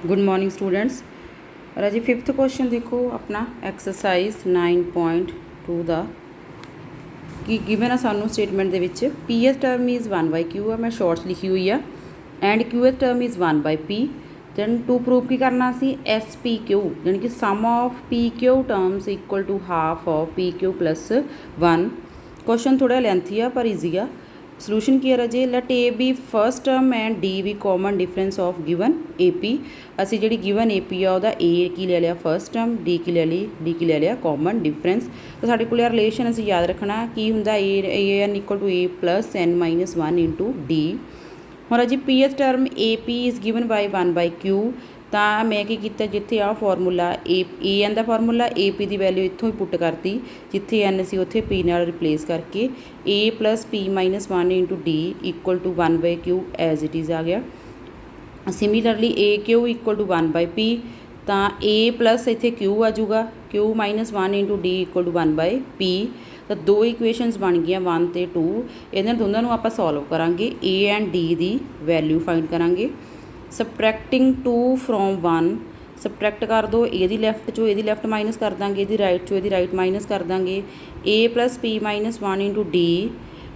Good morning students. राजी fifth question देखो अपना एक्सरसाइज 9.2 का कि गिवन है सानू स्टेटमेंट दे विच P S term is 1/Q है, मैं शॉर्ट्स लिखी हुई है and Q S term is 1/P। Then to prove की करना सी एस पी क्यू यानी कि sum of P Q terms equal to half of P Q plus 1। Question थोड़ा लेंथी है पर ईजी आ। सलूशन की है राजे, late a be first term and d be common difference of given A P. असी जी गिवन ए पी आ वह ए की ले लिया फर्स्ट टर्म, डी की ले ली, डी की ले लिया कॉमन डिफरेंस। तो साढ़े को रिलेशन असी याद रखना की होंदा A N equal to A plus N minus 1 into D. हुण जी P S term A P is given by 1/Q। तो मैं की किया जिथे आ फॉर्मूला ए एन का फॉर्मूला ए पी की वैल्यू इत्थों ही पुट करती, जिथे एन सी उत्थे पी नाल रिप्लेस करके A plus P minus 1 into D equal to 1/Q as it is आ गया। Similarly A Q equal to 1/P। तो ए प्लस इत्थे क्यू आ जूगा, Q minus 1 into D equal to 1/P। तो दो इक्वेशनस बन गई 1 ते 2। इन्हां दोनों नूं आपां सॉल्व करांगे, ए एंड डी की वैल्यू फाइंड करांगे। सबट्रैक्टिंग 2 फ्रॉम 1, सबट्रैक्ट कर दो ये लैफ्ट चो ये लैफ्ट माइनस कर देंगे, ये राइट चो ये राइट माइनस कर देंगे। A plus P minus 1 into D,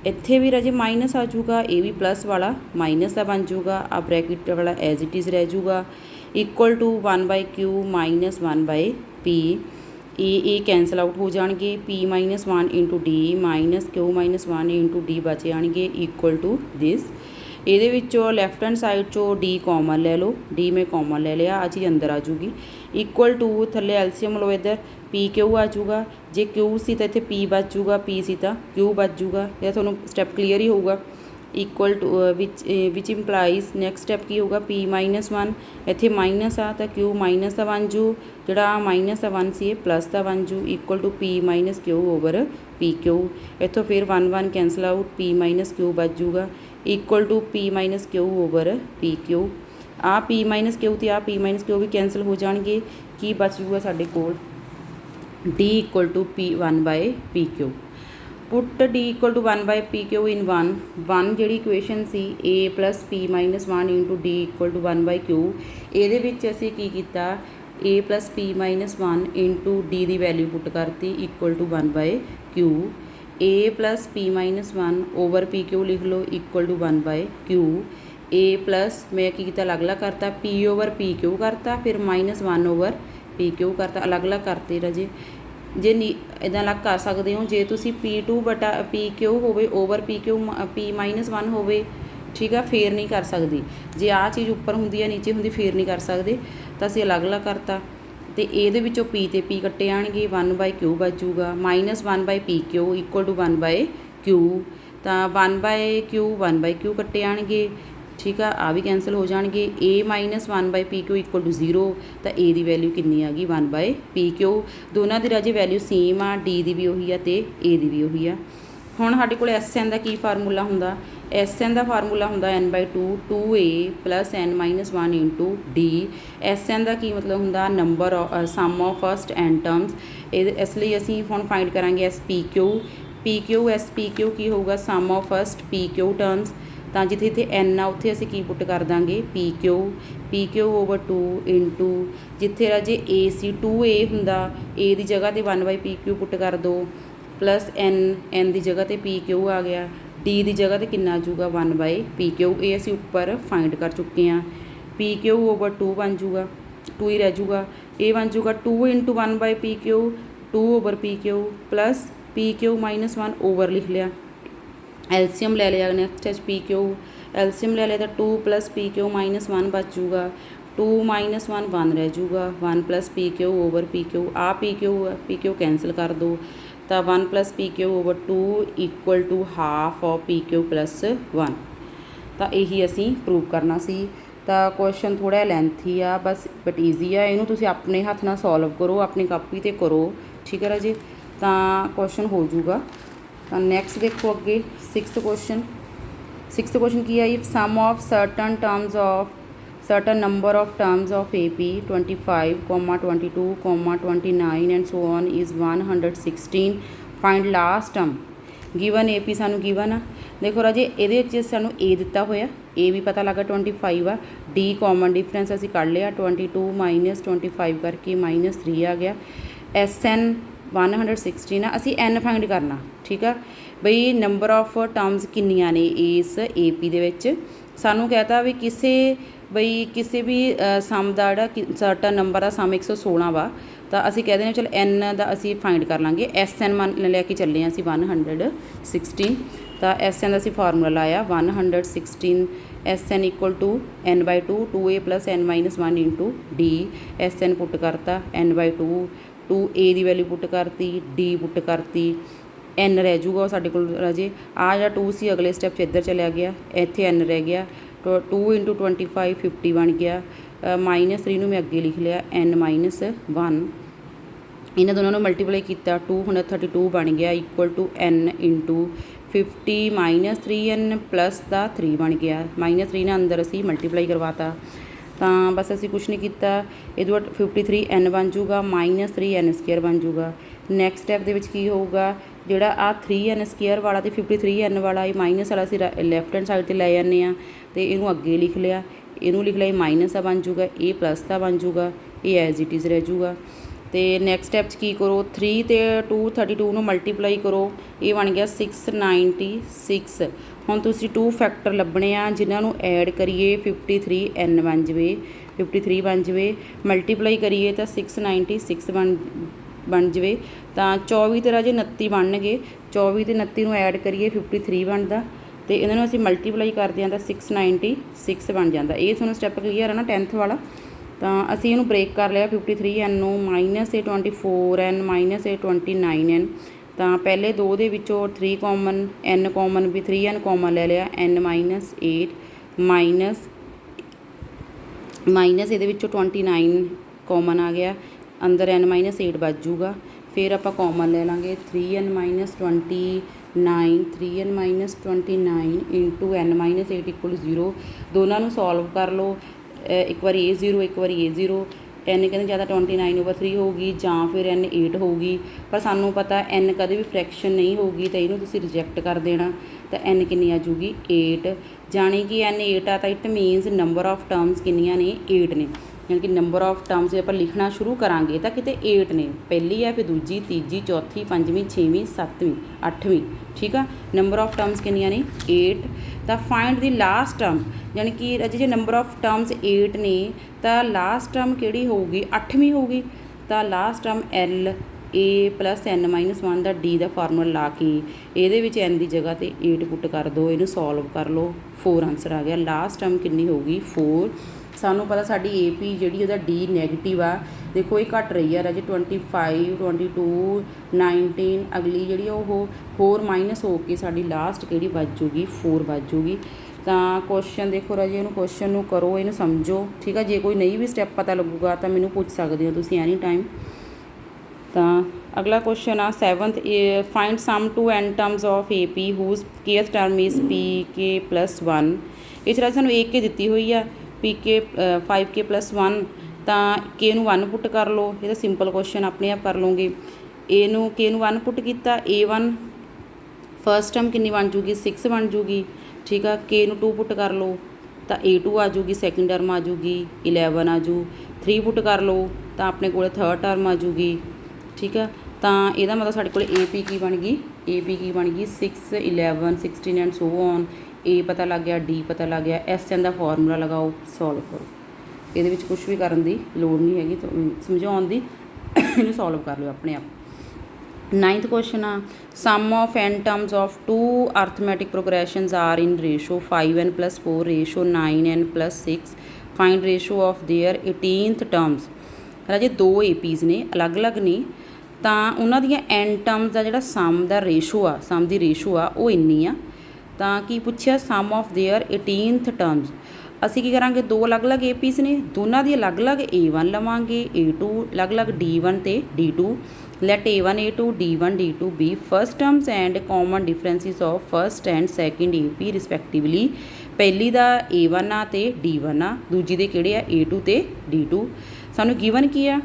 इत्थे भी राजे माइनस आ जूगा, ये भी प्लस वाला माइनस का बन जूगा, आ ब्रैकेट वाला एज इट इज़ रह जूगा equal to 1/Q minus 1/P। ए कैंसल आउट हो जाएंगे, P minus 1 into D minus Q minus 1 into D बच जाएंगे इक्वल टू दिस। ये लैफ्ट हैंड साइड चो डी कॉमन ले लो, डी में कॉमन ले लिया, आ चीज़ अंदर आ जूगी इक्वल टू थले एलसीएम लो इधर पी क्यू आ जूगा, जे क्यू सी तो इतने पी बच जूगा, पी सी तो क्यू बच जूगा। यह थोड़ा स्टैप क्लीयर ही होगा equal to which implies next step की होगा पी माइनस 1, इतने माइनस आ तो क्यू माइनस का बन जू, जोड़ा माइनस का 1 सी प्लस का बन जू equal to P minus Q over P Q. इतों फिर 1 cancel out, P minus Q बच जूगा equal to P minus Q over P Q. आ पी माइनस क्यू तो आ पी माइनस क्यू भी कैंसल हो जाएंगे, की बच जूगा साढ़े कोल D equal to P 1/PQ। Put D equal to 1/PQ in 1 जी इक्वेशन सी A plus P minus 1 into D equal to 1/Q। ये असी की किया A plus P minus 1 into D की वैल्यू पुट करती equal to 1/Q। A plus P minus 1 over P Q लिख लो equal to 1/Q। A plus मैं की किया अलग अलग करता, पी ओवर पी क्यू करता, फिर माइनस 1 ओवर पी क्यू करता, अलग अलग करते राजे। जे नी इदा अलग कर सकते हो जे तुसी P2 बटा पी क्यू होवे over P Q P minus 1 होवे, ठीक है, फिर नहीं कर सकती। जे आ चीज़ उपर होंदी है नीचे होंदी फिर नहीं कर सकते, तो असीं अलग अलग करता। तो ये पी तो पी कट्टे आएंगे 1/Q बच जूगा minus 1/PQ equal to 1/Q। तो 1/Q 1/Q कट्टे आएंगे, ठीक है, आ भी कैंसल हो जाएंगे। ए माइनस 1/PQ इक्वल टू 0, तो ए की वैल्यू कितनी आ गई 1/PQ। दोनों की राजे वैल्यू सेम आ, डी की भी उही आ तो ए की भी उही आ। हुण साडे कोल एस एन का की फार्मूला हुंदा, एस एन का फार्मूला हुंदा n/2 2a plus n minus 1 into D. S N का की मतलब हुंदा number sum of first N terms, इसलिए असीं हुण फाइंड करांगे S P Q S P Q की होगा sum of first P Q terms. तो जिथे इतने एन आ उत्थे असीं की पुट कर देंगे पी क्यू ओवर 2 इंटू जिथे राजे ए सी 2a हुंदा, ए की जगह पर 1/PQ पुट कर दो प्लस एन की जगह पर पी क्यू आ गया, डी की जगह पर कितना आ जूगा 1/PQ। ये असीं उपर फाइंड कर चुके हैं, पी क्यू ओवर 2 बन जूगा, 2 ही रह जूगा, ये बन जूगा 2 into 1/PQ 2 over PQ plus PQ minus 1 over लिख लिया, एलसीएम ले लिया नैक्सट है PQ, एलसीएम ले लिया तो 2 प्लस PQ माइनस 1 बच जूगा, 2 माइनस 1 1 रह जूगा, 1 प्लस PQ ओवर PQ, आ PQ कैंसल कर दो, तो 1 plus PQ over 2 equal to half of PQ plus 1। तो यही असी प्रूव करना सी। तो क्वेश्चन थोड़ा लेंथी आ बस बट ईजी आ, इनू तुसीं अपने हथ नाल सॉल्व करो, अपनी कापी ते करो, ठीक है राजे, तो क्वेश्चन हो जूगा। तो नैक्सट देखो अगे सिक्स्थ क्वेश्चन की है, if sum of certain terms of certain number of terms of AP 25, 22, 29 and so on is 116, find last term given AP सानू गिवन आ। देखो राजे ये सानू ए दिता होया ए भी पता लगा 25 आ, डी कॉमन डिफरेंस असी कढ़ लिया 22 माइनस 25 करके -3 आ गया। SN 116 आ, असी N फाइंड करना, ठीक है बई नंबर ऑफ टर्म्स किन्नियां ने इस AP दे विच। सानू कहता भी किसी भी सम का जिहड़ा सर्टन नंबर का सम 116 वा, तो असी कह दें चल N का असी फाइंड कर लाँगे। SN मन लैके चले असी 116, तो SN का असी फार्मूला लाया 116 SN equal to N/2 2A plus N-1 into D। SN put करता N/2 2A की वैल्यू पुट करती, D पुट करती, N रह जूगा साडे कोल राजे। आ जिहड़ा 2 सी अगले स्टैप इधर चलिया गया, इत्थे N रह गया, 2 × 25 50 बन गया। -3 नूं मैं अगे लिख लिया N-1, इन्हां दोनों मल्टीप्लाई किया 2 हुण 32 बन गया equal to N into 50 -3N plus का 3 बन गया। -3 ने अंदर असी मल्टीप्लाई करवाता, तो बस असी कुछ नहीं किया। ये 53N बन जूगा -3N² बन जूगा। नैक्सट स्टैप के की होगा जोड़ा आ 3N² वाला तो 53N वाला ये माइनस वाला असी लैफ्ट हैंड साइड पर लै जाने, तो इनू अगे लिख लिया, इनू लिख लिया माइनस का बन जूगा, ये प्लस का बन जूगा, ये एज इट इज़ रह जूगा। तो नैक्सट स्टैप की करो 3 ते 232 नूं मल्टीप्लाई करो, ये बन गया 696। हुण तुसीं 2 फैक्टर लभने आ जिन्हों ऐड करिए 53N बन जाए, 53 बन जाए, मल्टीप्लाई करिए तो 696 बन जाए, तो 24 ते राजे 29 बन गए। 24 ते 29 नूं ऐड करिए 53 बनता, तो इन्होंने असीं मल्टीप्लाई करते हैं तो 696 बन जाता। ये तुहानूं स्टैप क्लीयर है ना 10th वाला। तो असी इनू ब्रेक कर लिया 53N नूं -24N -29N। तो पहले दो दे विचों 3 कॉमन N कॉमन भी 3N कॉमन ले लिया, N-8 माइनस ये 29 कॉमन आ गया, अंदर N-8 बच जूगा। फिर आप कॉमन ले लाँगे 3N -29 3N -29 into N-8 equal 0। दोनों सॉल्व कर लो, एक बार ये 0 एक बार ये 0। N कहते ज़्यादा 29/3 होगी जां फिर N8 होगी, पर सानू पता N कदे भी फ्रैक्शन नहीं होगी, तो इनू तुसीं रिजैक्ट कर देना। तो N कितनी आ जूगी 8, जानी कि N8 आ, तो it means number of terms कितनियां ने 8 ने, यानी कि नंबर ऑफ टर्म्स जो आप लिखना शुरू करांगे तो किते 8 ने, पहली है फिर दूजी तीजी चौथी पंजवीं छेवीं सत्तवीं अठवीं, ठीक है। नंबर ऑफ टर्म्स कितनियां ने 8। तो फाइंड दी लास्ट टर्म, यानी कि अजे जो नंबर ऑफ टर्म्स 8 ने तो लास्ट टर्म किहड़ी होगी 8वीं होगी। तो last term LA plus N-1 का D का फार्मूला ला के ये N की जगह तो 8 पुट कर दो, इनू सॉल्व कर लो, 4 आंसर आ गया। लास्ट टर्म कितनी होगी 4। सानू पता साडी AP जिहड़ी उहदा D नैगेटिव आ, देखो ये घट रही है राजे 25 22 19, अगली जिहड़ी वो 4 माइनस हो के साडी लास्ट किहड़ी बच जूगी 4 बच जूगी। तो क्वेश्चन देखो राजे, इनू क्वेश्चन नू करो, इनू समझो, ठीक है। जे कोई नहीं भी स्टैप पता लगूगा तो मैनू पूछ सकते हो तुसीं एनी टाइम। तो अगला क्वेश्चन आ 7th, find sum to N terms of AP whose kth term is PK+1। इस तरह सानू एक के दिती हुई है PK 5K+1, तो K नू 1 पुट कर लो, ये तो सिंपल क्वेश्चन अपने आप कर लोगे। ए नू K नू 1 पुट किया, A1 फर्स्ट टर्म कितनी बन जूगी 6 बन जूगी, ठीक है। K नू 2 पुट कर लो तो A2 आ जूगी, सैकेंड टर्म आ जूगी 11 आ जू। 3 पुट कर लो तो अपने को थर्ड टर्म आ जूगी, ठीक है। तो यदा मतलब साढ़े को AP की बन गई, AP की बन गई 6 11 16 एंड सो ऑन। A पता लग गया, D पता लग गया, SN का फार्मूला लगाओ, सॉल्व करो। ये कुछ भी करने की लोड़ नहीं हैगी, तो समझाने की, इन्हें सॉल्व कर लो अपने आप। 9th क्वेश्चन आ sum of N terms of 2 arithmetic progressions are in ratio 5N + 4 ratio 9N + 6, find ratio of their 18th terms. राजे 2 APs ने अलग अलग ने, तो उन्होंने दियां N टर्म्स का जो सम का रेशो आ, सम की रेशो आ वो इन्नी आ। तो की पूछा सम ऑफ देयर 18th टर्म्स। असी की करांगे, 2 अलग अलग APs ने, दोनों की अलग अलग A1 लवांगे, A2 अलग अलग D1 ते D2। Let A1 A2 D1 D2 be first terms and common differences of first and second AP respectively. पहली का A1 आ ते D1 आ, दूजी दे किहड़े आ A2 ते D2। सानू गिवन की आ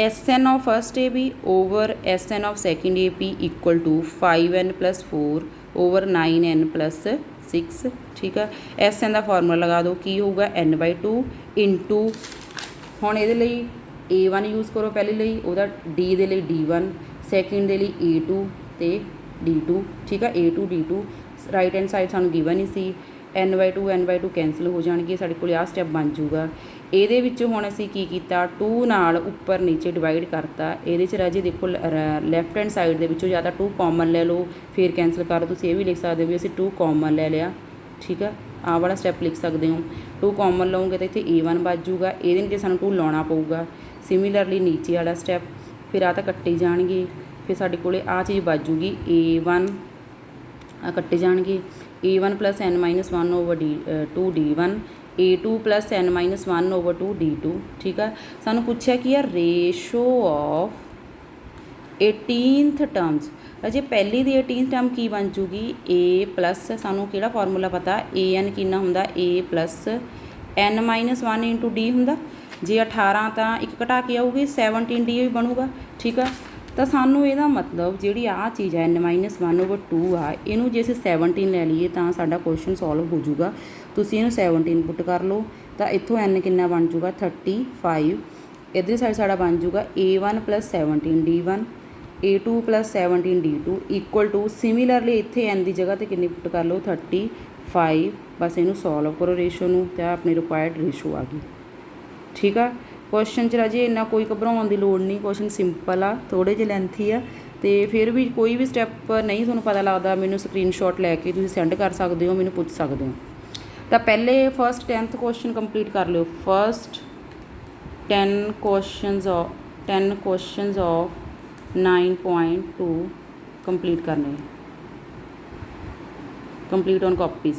SN of first AB over SN of second AP equal to 5N + 4 over 9N + 6 ठीक है। एस एन का फॉर्मूला लगा दो की होगा n/2 इंटू हुण इहदे लई A1 यूज़ करो पहले ਲਈ ਉਹਦਾ D ਦੇ ਲਈ D1 ਸੈਕਿੰਡ ਦੇ ਲਈ A2 ਤੇ D2 ठीक है। A2 D2 right hand side ਸਾਨੂੰ ਗਿਵਨ ਹੀ ਸੀ n/2 कैंसल हो जाएंगे ਸਾਡੇ ਕੋਲ ਆਹ ਸਟੈਪ ਬਣ ਜੂਗਾ। ਇਹਦੇ ਵਿੱਚ ਹੁਣ ਅਸੀਂ ਕੀ ਕੀਤਾ 2 ਨਾਲ ਉੱਪਰ ਨੀਚੇ ਡਿਵਾਈਡ ਕਰਤਾ। ਇਹਦੇ 'ਚ ਰਾਜੇ ਦੇਖੋ ਲੈਫਟ हैंड ਸਾਈਡ ਦੇ ਵਿੱਚੋਂ ਜਾਂ ਤਾਂ 2 ਕਾਮਨ ਲੈ ਲਓ ਫਿਰ ਕੈਂਸਲ ਕਰ ਦਿਓ। ਤੁਸੀਂ ਇਹ ਵੀ ਲਿਖ ਸਕਦੇ ਹੋ ਵੀ ਅਸੀਂ 2 ਕਾਮਨ ਲੈ ਲਿਆ ठीक है। ਆਹ ਵਾਲਾ ਸਟੈਪ ਲਿਖ ਸਕਦੇ ਹੋ 2 ਕਾਮਨ ਲਓਗੇ ਤਾਂ ਇੱਥੇ A1 ਬਚ ਜੂਗਾ। ਇਹਦੇ ਵਿੱਚ ਸਾਨੂੰ 2 ਲਾਉਣਾ ਪਊਗਾ। ਸਿਮਿਲਰਲੀ ਨੀਚੇ ਵਾਲਾ ਸਟੈਪ ਫਿਰ ਆ ਤਾਂ ਕੱਟੇ ਜਾਣਗੇ ਫਿਰ ਸਾਡੇ ਕੋਲ ਆਹ ਚੀਜ਼ ਬਚ ਜੂਗੀ A1 ਆ ਕੱਟੇ ਜਾਣਗੇ A1 + n-1/2 D1 A2 + n-1/2 D2 ठीक है। ਸਾਨੂੰ ਪੁੱਛਿਆ ਕੀ ਆ ਰੇਸ਼ੋ ਆਫ 18th ਟਰਮਸ। ਅਜੇ ਪਹਿਲੀ ਦੀ 18th ਟਰਮ ਕੀ ਬਣ ਜੂਗੀ A ਪਲੱਸ ਸਾਨੂੰ ਕਿਹੜਾ ਫਾਰਮੂਲਾ ਪਤਾ AN ਕਿੰਨਾ ਹੁੰਦਾ A + n-1 × D ਹੁੰਦਾ। ਜੇ 18 ਤਾਂ ਇੱਕ ਘਟਾ ਕੇ ਆਊਗੀ 17 D ਵੀ ਬਣੂਗਾ ਠੀਕ ਆ। ਤਾਂ ਸਾਨੂੰ ਇਹਦਾ ਮਤਲਬ ਜਿਹੜੀ ਆਹ ਚੀਜ਼ ਹੈ n-1/2 ਆ ਇਹਨੂੰ ਜੇ ਅਸੀਂ 17 ਲੈ ਲਈਏ ਤਾਂ ਸਾਡਾ ਕੁਐਸਚਨ ਸੋਲਵ ਹੋ ਜੂਗਾ। ਤੁਸੀਂ ਇਹਨੂੰ 17 ਪੁੱਟ ਕਰ ਲਓ ਤਾਂ ਇੱਥੋਂ n ਕਿੰਨਾ ਬਣ ਜੂਗਾ 35। ਇੱਧਰ ਸਾਈਡ ਸਾਡਾ ਬਣ ਜੂਗਾ A1 + 17 D1 A2 + 17 D2 = similarly ਇੱਥੇ n ਦੀ ਜਗ੍ਹਾ 'ਤੇ ਕਿੰਨੀ ਪੁੱਟ ਕਰ ਲਓ 35। ਬਸ ਇਹਨੂੰ ਸੋਲਵ ਕਰੋ ਰੇਸ਼ੋ ਨੂੰ ਤਾਂ ਆਪਣੀ ਰਿਕੁਆਇਰਡ ਰੇਸ਼ੋ ਆ ਗਈ ਠੀਕ ਆ। ਕੁਐਸਚਨ 'ਚ ਰਾਜੇ ਇੰਨਾ ਕੋਈ ਘਬਰਾਉਣ ਦੀ ਲੋੜ ਨਹੀਂ। ਕੁਐਸਚਨ ਸਿੰਪਲ ਆ ਥੋੜ੍ਹੇ ਜਿਹੇ ਲੈਂਥੀ ਆ ਅਤੇ ਫਿਰ ਵੀ ਕੋਈ ਵੀ ਸਟੈਪ ਨਹੀਂ ਤੁਹਾਨੂੰ ਪਤਾ ਲੱਗਦਾ ਮੈਨੂੰ ਸਕਰੀਨਸ਼ਾਟ ਲੈ ਕੇ ਤੁਸੀਂ ਸੈਂਡ ਕਰ ਸਕਦੇ ਹੋ ਮੈਨੂੰ ਪੁੱਛ ਸਕਦੇ ਹੋ। ਤਾਂ ਪਹਿਲੇ ਫਸਟ 10th ਕੁਐਸਚਨ ਕੰਪਲੀਟ ਕਰ ਲਿਓ। ਫਸਟ 10 ਕੁਐਸਚਨਸ ਆਫ 9.2 ਕੰਪਲੀਟ ਕਰਨੇ ਕੰਪਲੀਟ ਔਨ ਕਾਪੀਜ਼।